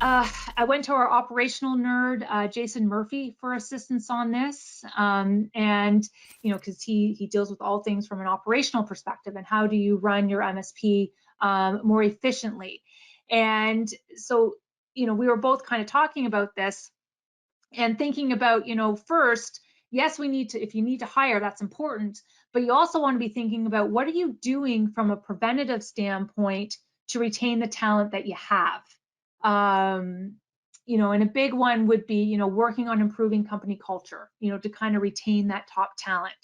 I went to our operational nerd, Jason Murphy, for assistance on this. And, because he deals with all things from an operational perspective and how do you run your MSP more efficiently. And so, we were both kind of talking about this and thinking about, first, yes, we need to, if you need to hire, that's important, but you also want to be thinking about what are you doing from a preventative standpoint to retain the talent that you have. And a big one would be, working on improving company culture, to kind of retain that top talent.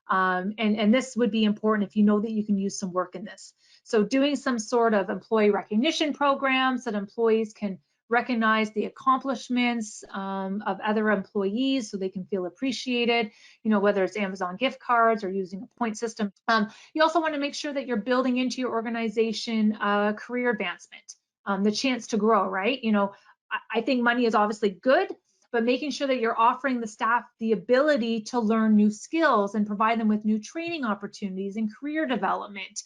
And this would be important if you know that you can use some work in this. So doing some sort of employee recognition programs that employees can recognize the accomplishments of other employees so they can feel appreciated, whether it's Amazon gift cards or using a point system. You also want to make sure that you're building into your organization career advancement, the chance to grow, right? I think money is obviously good, but making sure that you're offering the staff the ability to learn new skills and provide them with new training opportunities and career development.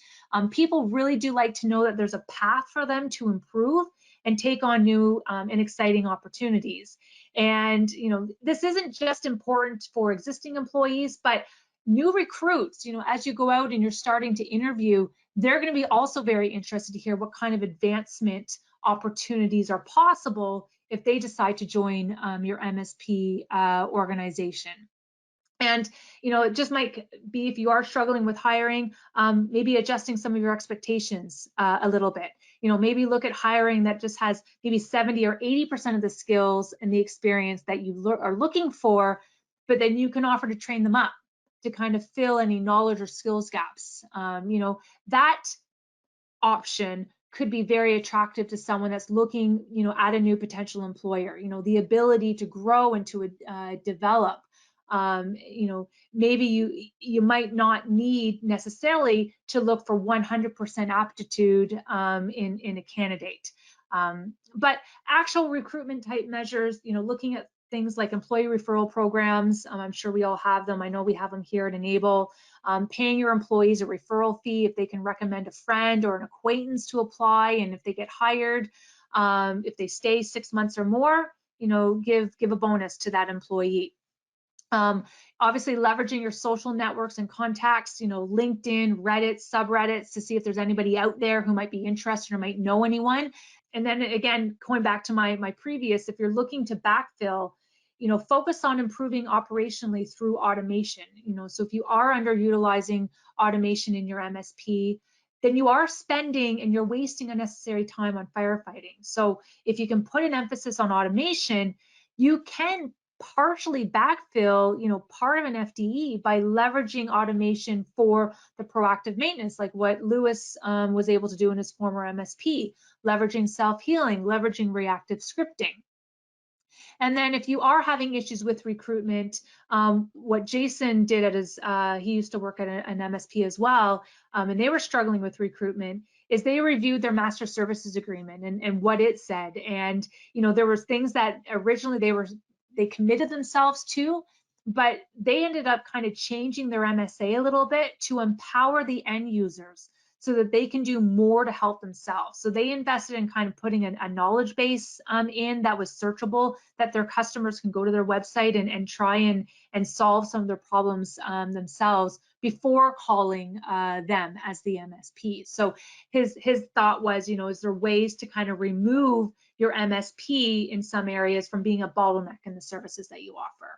People really do like to know that there's a path for them to improve and take on new and exciting opportunities. And, this isn't just important for existing employees, but new recruits, as you go out and you're starting to interview, they're going to be also very interested to hear what kind of advancement opportunities are possible if they decide to join your MSP organization. And, it just might be, if you are struggling with hiring, maybe adjusting some of your expectations a little bit. Maybe look at hiring that just has maybe 70 or 80% of the skills and the experience that you are looking for, but then you can offer to train them up to kind of fill any knowledge or skills gaps. That option could be very attractive to someone that's looking, at a new potential employer. The ability to grow and to develop. Maybe you might not need necessarily to look for 100% aptitude in a candidate. But actual recruitment type measures, looking at things like employee referral programs. I'm sure we all have them. I know we have them here at Enable. Paying your employees a referral fee if they can recommend a friend or an acquaintance to apply, and if they get hired, if they stay 6 months or more, give a bonus to that employee. Obviously leveraging your social networks and contacts, LinkedIn, Reddit, subreddits, to see if there's anybody out there who might be interested or might know anyone. And then again, going back to my previous, if you're looking to backfill, focus on improving operationally through automation. So if you are underutilizing automation in your MSP, then you are spending and you're wasting unnecessary time on firefighting. So if you can put an emphasis on automation, you can partially backfill, part of an FTE by leveraging automation for the proactive maintenance, like what Lewis was able to do in his former MSP, leveraging self-healing, leveraging reactive scripting. And then if you are having issues with recruitment, what Jason did at his, he used to work at an MSP as well, and they were struggling with recruitment, is they reviewed their master services agreement and what it said. And, there was things that originally they committed themselves to, but they ended up kind of changing their MSA a little bit to empower the end users so that they can do more to help themselves. So they invested in kind of putting a knowledge base in that was searchable, that their customers can go to their website and try and solve some of their problems themselves before calling them as the MSP. So his thought was, is there ways to kind of remove your MSP in some areas from being a bottleneck in the services that you offer?